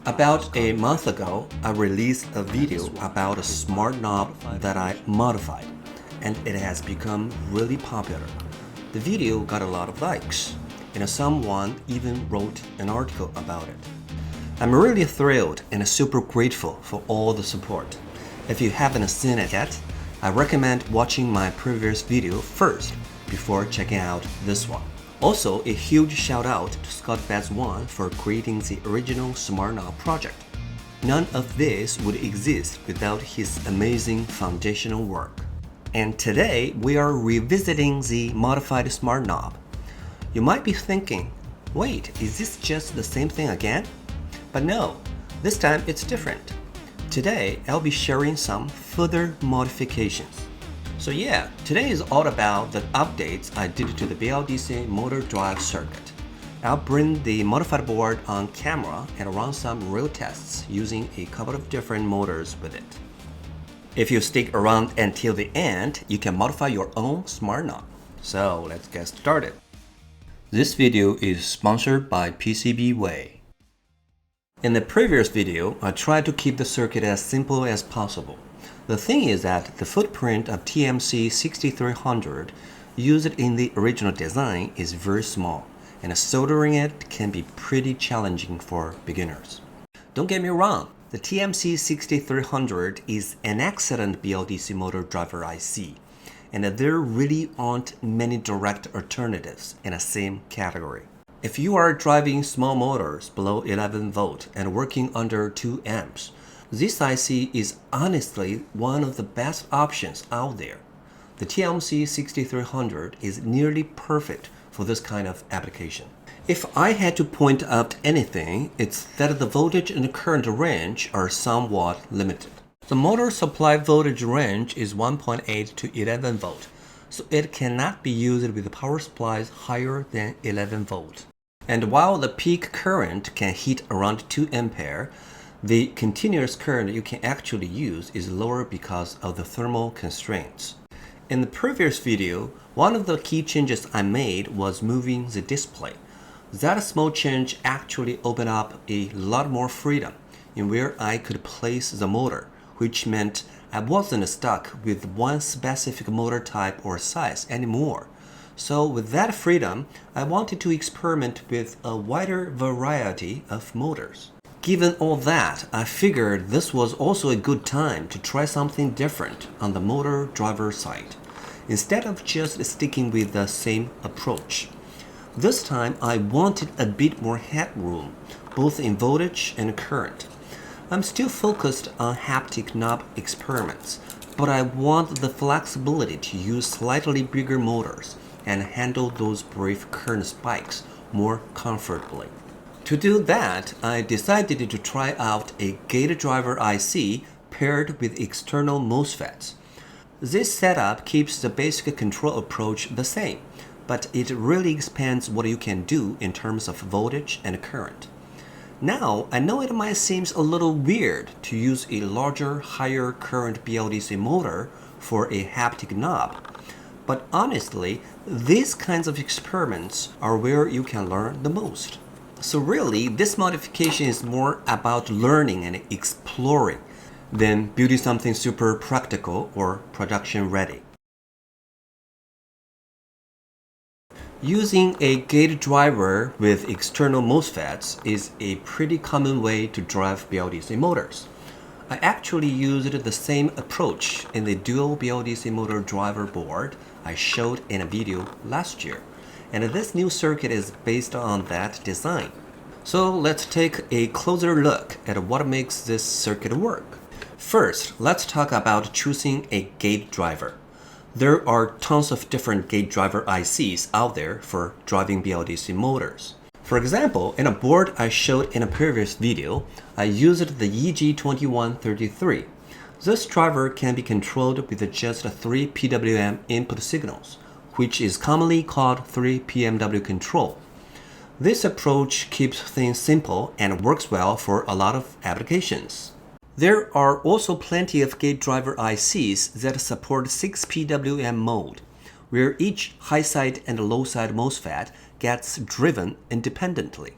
About a month ago, I released a video about a Smartknob that I modified, and it has become really popular. The video got a lot of likes, and someone even wrote an article about it. I'm really thrilled and super grateful for all the support. If you haven't seen it yet, I recommend watching my previous video first before checking out this one. Also, a huge shout out to Scott Betts1 for creating the original Smartknob project. None of this would exist without his amazing foundational work. And today, we are revisiting the modified Smartknob. You might be thinking, wait, is this just the same thing again? But no, this time it's different. Today, I'll be sharing some further modifications. So yeah, today is all about the updates I did to the BLDC motor drive circuit. I'll bring the modified board on camera and run some real tests using a couple of different motors with it. If you stick around until the end, you can modify your own Smartknob. So let's get started. This video is sponsored by PCBWay. In the previous video, I tried to keep the circuit as simple as possible. The thing is that the footprint of TMC 6300 used in the original design is very small, and soldering it can be pretty challenging for beginners. Don't get me wrong, the TMC 6300 is an excellent BLDC motor driver IC, and there really aren't many direct alternatives in the same category. If you are driving small motors below 11 volt and working under 2 amps, this IC is honestly one of the best options out there. The TMC 6300 is nearly perfect for this kind of application. If I had to point out anything, it's that the voltage and the current range are somewhat limited. The motor supply voltage range is 1.8 to 11 volt, so it cannot be used with power supplies higher than 11 volt. And while the peak current can hit around 2 ampere, the continuous current you can actually use is lower because of the thermal constraints. In the previous video, one of the key changes I made was moving the display. That small change actually opened up a lot more freedom in where I could place the motor, which meant I wasn't stuck with one specific motor type or size anymore. So with that freedom, I wanted to experiment with a wider variety of motors. Given all that, I figured this was also a good time to try something different on the motor driver side, instead of just sticking with the same approach. This time, I wanted a bit more headroom, both in voltage and current. I'm still focused on haptic knob experiments, but I want the flexibility to use slightly bigger motors and handle those brief current spikes more comfortably. To do that, I decided to try out a gate driver IC paired with external MOSFETs. This setup keeps the basic control approach the same, but it really expands what you can do in terms of voltage and current. Now, I know it might seem a little weird to use a larger, higher current BLDC motor for a haptic knob, but honestly, these kinds of experiments are where you can learn the most. So really, this modification is more about learning and exploring than building something super practical or production ready. Using a gate driver with external MOSFETs is a pretty common way to drive BLDC motors. I actually used the same approach in the dual BLDC motor driver board I showed in a video last year, and this new circuit is based on that design. So let's take a closer look at what makes this circuit work. First, let's talk about choosing a gate driver. There are tons of different gate driver ICs out there for driving BLDC motors. For example, in a board I showed in a previous video, I used the EG2133. This driver can be controlled with just 3 PWM input signals, which is commonly called 3 PMW control. This approach keeps things simple and works well for a lot of applications. There are also plenty of gate driver ICs that support 6 PWM mode, where each high side and low side MOSFET gets driven independently.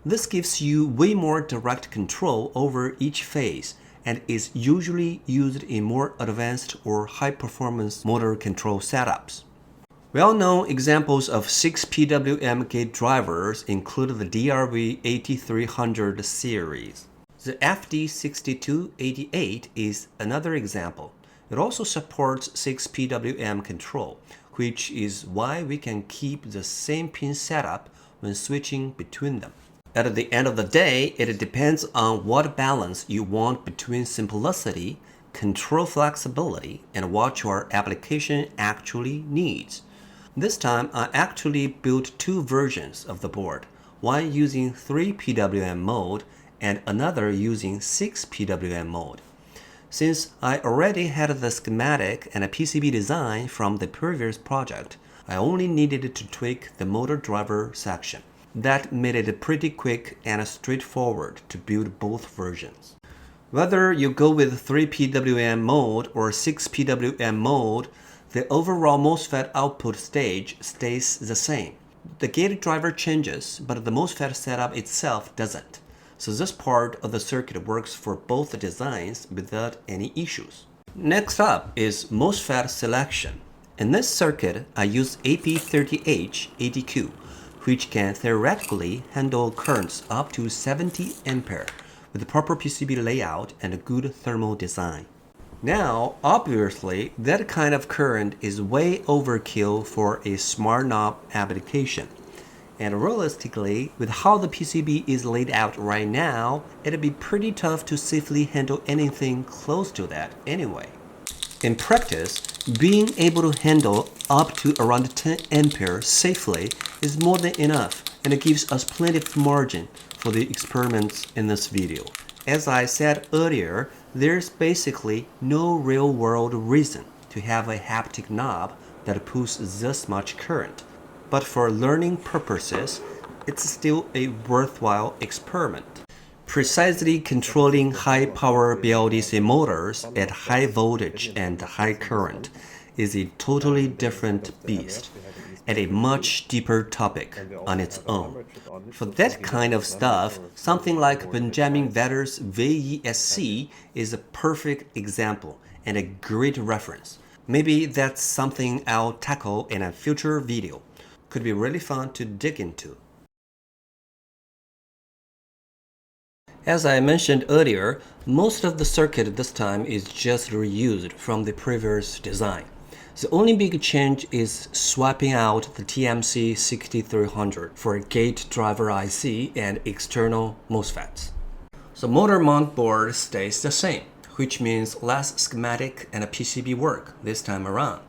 This gives you way more direct control over each phase and is usually used in more advanced or high-performance motor control setups. Well-known examples of 6 PWM gate drivers include the DRV8300 series. The FD6288 is another example. It also supports 6 PWM control, which is why we can keep the same pin setup when switching between them. At the end of the day, it depends on what balance you want between simplicity, control flexibility, and what your application actually needs. This time, I actually built two versions of the board, one using 3 PWM mode and another using 6 PWM mode. Since I already had the schematic and a PCB design from the previous project, I only needed to tweak the motor driver section. That made it pretty quick and straightforward to build both versions. Whether you go with 3 PWM mode or 6 PWM mode, the overall MOSFET output stage stays the same. The gate driver changes, but the MOSFET setup itself doesn't. So this part of the circuit works for both designs without any issues. Next up is MOSFET selection. In this circuit, I use AP30H ADQ, which can theoretically handle currents up to 70 ampere with the proper PCB layout and a good thermal design. Now, obviously, that kind of current is way overkill for a Smartknob application. And realistically, with how the PCB is laid out right now, it'd be pretty tough to safely handle anything close to that anyway. In practice, being able to handle up to around 10 ampere safely is more than enough, and it gives us plenty of margin for the experiments in this video. As I said earlier, there's basically no real-world reason to have a haptic knob that pulls this much current. But for learning purposes, it's still a worthwhile experiment. Precisely controlling high-power BLDC motors at high voltage and high current is a totally different beast and a much deeper topic on its own. For that kind of stuff, something like Benjamin Vetter's VESC is a perfect example and a great reference. Maybe that's something I'll tackle in a future video. Could be really fun to dig into. As I mentioned earlier, most of the circuit this time is just reused from the previous design. The only big change is swapping out the TMC 6300 for a gate driver IC and external MOSFETs. The motor mount board stays the same, which means less schematic and PCB work this time around.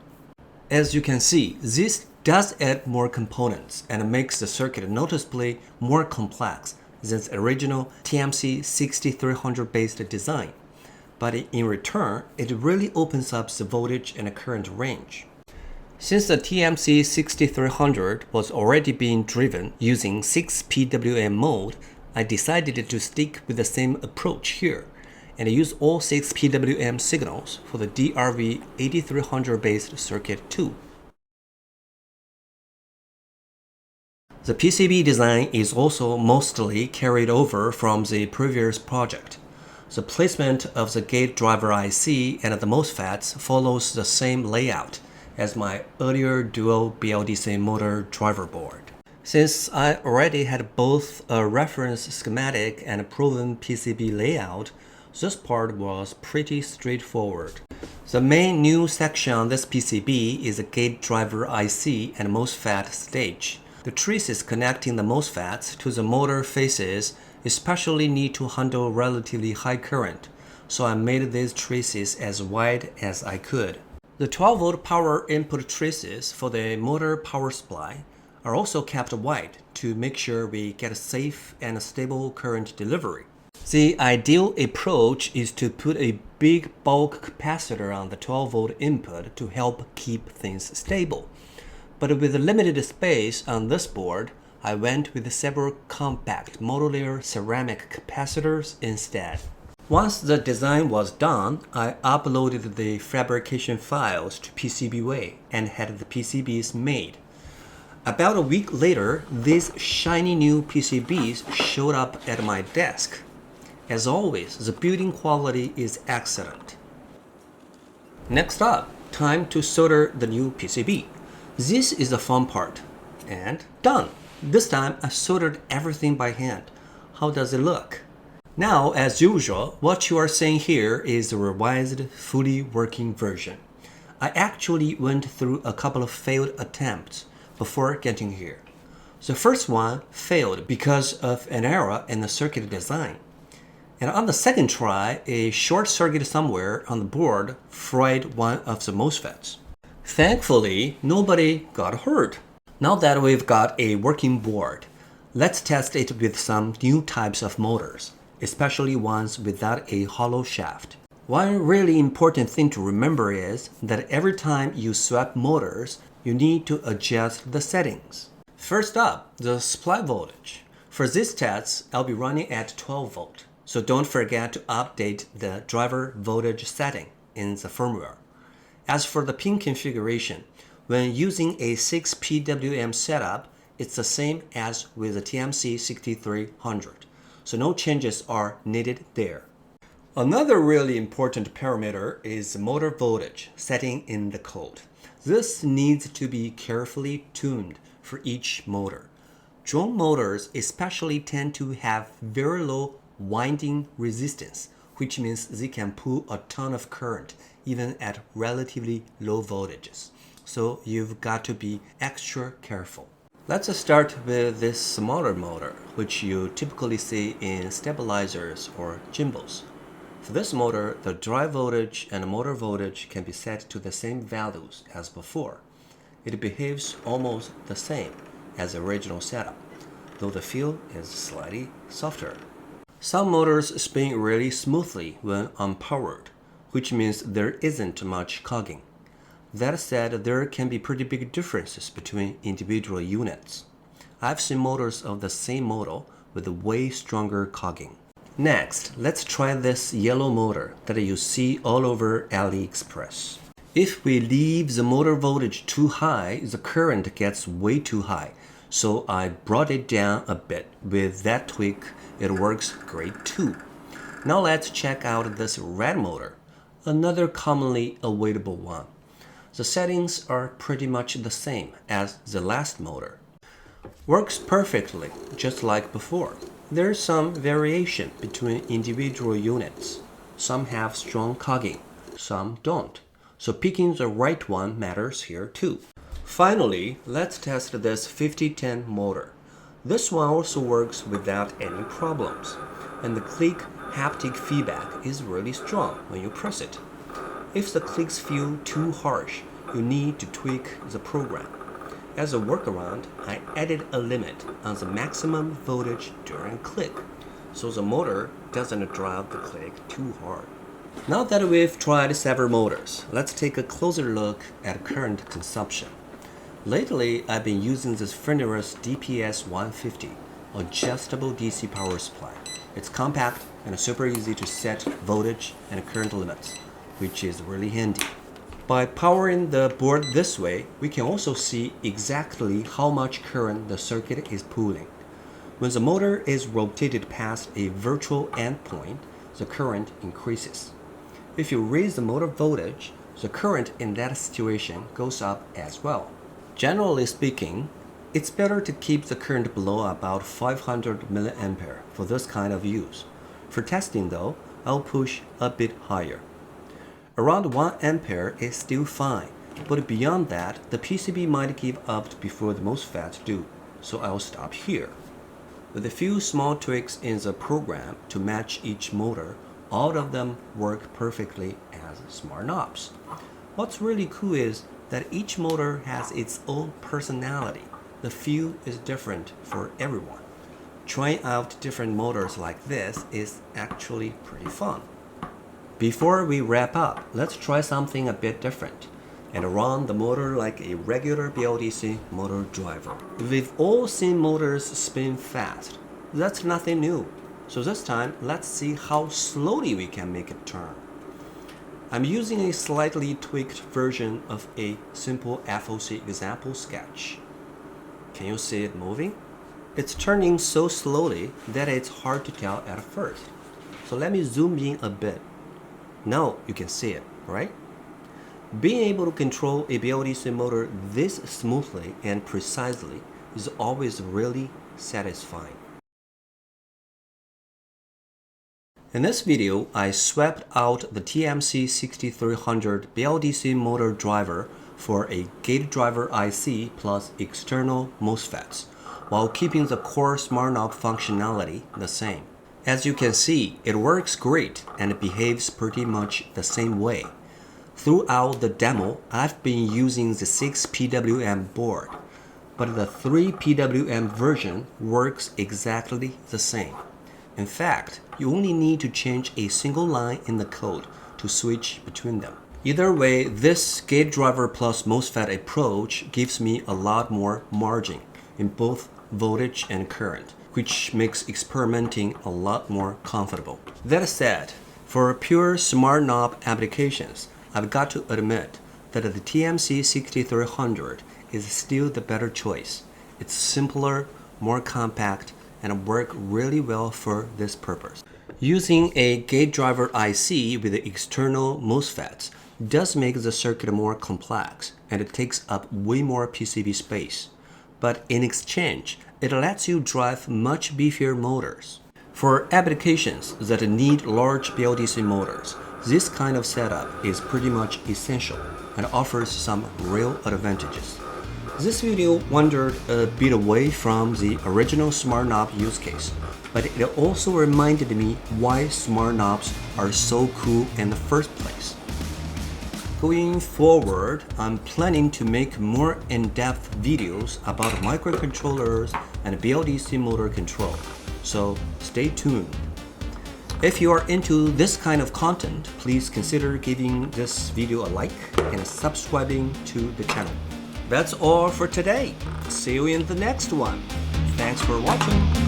As you can see, this does add more components and makes the circuit noticeably more complex than the original TMC 6300 based design. But in return, it really opens up the voltage and current range. Since the TMC 6300 was already being driven using 6 PWM mode, I decided to stick with the same approach here and use all 6 PWM signals for the DRV 8300 based circuit too. The PCB design is also mostly carried over from the previous project. The placement of the gate driver IC and the MOSFETs follows the same layout as my earlier dual BLDC motor driver board. Since I already had both a reference schematic and a proven PCB layout, this part was pretty straightforward. The main new section on this PCB is the gate driver IC and MOSFET stage. The traces connecting the MOSFETs to the motor faces especially need to handle relatively high current, so I made these traces as wide as I could. The 12-volt power input traces for the motor power supply are also kept wide to make sure we get a safe and stable current delivery. The ideal approach is to put a big bulk capacitor on the 12-volt input to help keep things stable. But with limited space on this board, I went with several compact modular ceramic capacitors instead. Once the design was done, I uploaded the fabrication files to PCBWay and had the PCBs made. About a week later, these shiny new PCBs showed up at my desk. As always, the building quality is excellent. Next up, time to solder the new PCB. This is the fun part. And done! This time I soldered everything by hand. How does it look? Now, as usual, what you are seeing here is the revised, fully working version. I actually went through a couple of failed attempts before getting here. The first one failed because of an error in the circuit design. And on the second try, a short circuit somewhere on the board fried one of the MOSFETs. Thankfully, nobody got hurt. Now that we've got a working board, let's test it with some new types of motors, especially ones without a hollow shaft. One really important thing to remember is that every time you swap motors, you need to adjust the settings. First up, the supply voltage. For this test, I'll be running at 12 volt, so don't forget to update the driver voltage setting in the firmware. As for the pin configuration, when using a 6 PWM setup, it's the same as with the TMC 6300, so no changes are needed there. Another really important parameter is motor voltage setting in the code. This needs to be carefully tuned for each motor. Drone motors especially tend to have very low winding resistance, which means they can pull a ton of current even at relatively low voltages. So you've got to be extra careful. Let's start with this smaller motor, which you typically see in stabilizers or gimbals. For this motor, the drive voltage and motor voltage can be set to the same values as before. It behaves almost the same as the original setup, though the feel is slightly softer. Some motors spin really smoothly when unpowered, which means there isn't much cogging. That said, there can be pretty big differences between individual units. I've seen motors of the same model with way stronger cogging. Next, let's try this yellow motor that you see all over AliExpress. If we leave the motor voltage too high, the current gets way too high. So I brought it down a bit. With that tweak, it works great too. Now let's check out this red motor, another commonly avoidable one. The settings are pretty much the same as the last motor. Works perfectly, just like before. There's some variation between individual units. Some have strong cogging, some don't. So picking the right one matters here too. Finally, let's test this 5010 motor. This one also works without any problems, and the click haptic feedback is really strong when you press it. If the clicks feel too harsh, you need to tweak the program. As a workaround, I added a limit on the maximum voltage during click, so the motor doesn't drive the click too hard. Now that we've tried several motors, let's take a closer look at current consumption. Lately, I've been using this Fenrir's DPS 150 adjustable DC power supply. It's compact and super easy to set voltage and current limits, which is really handy. By powering the board this way, we can also see exactly how much current the circuit is pulling. When the motor is rotated past a virtual endpoint, the current increases. If you raise the motor voltage, the current in that situation goes up as well. Generally speaking, it's better to keep the current below about 500 mA for this kind of use. For testing though, I'll push a bit higher. Around 1 ampere is still fine, but beyond that, the PCB might give up before the MOSFET do, so I'll stop here. With a few small tweaks in the program to match each motor, all of them work perfectly as smart knobs. What's really cool is that each motor has its own personality. The feel is different for everyone. Trying out different motors like this is actually pretty fun. Before we wrap up, let's try something a bit different and run the motor like a regular BLDC motor driver. We've all seen motors spin fast. That's nothing new. So this time, let's see how slowly we can make it turn. I'm using a slightly tweaked version of a simple FOC example sketch. Can you see it moving? It's turning so slowly that it's hard to tell at first. So let me zoom in a bit. Now you can see it, right? Being able to control a BLDC motor this smoothly and precisely is always really satisfying. In this video, I swapped out the TMC 6300 BLDC motor driver for a gate driver IC plus external MOSFETs, while keeping the core Smartknob functionality the same. As you can see, it works great and it behaves pretty much the same way. Throughout the demo, I've been using the 6 PWM board, but the 3 PWM version works exactly the same. In fact, you only need to change a single line in the code to switch between them. Either way, this gate driver plus MOSFET approach gives me a lot more margin in both voltage and current, which makes experimenting a lot more comfortable. That said, for pure Smartknob applications, I've got to admit that the TMC 6300 is still the better choice. It's simpler, more compact, and work really well for this purpose. Using a gate driver IC with the external MOSFETs does make the circuit more complex, and it takes up way more PCB space. But in exchange, it lets you drive much beefier motors. For applications that need large BLDC motors, this kind of setup is pretty much essential and offers some real advantages. This video wandered a bit away from the original Smartknob use case, but it also reminded me why Smartknobs are so cool in the first place. Going forward, I'm planning to make more in-depth videos about microcontrollers and BLDC motor control, so stay tuned. If you are into this kind of content, please consider giving this video a like and subscribing to the channel. That's all for today. See you in the next one. Thanks for watching.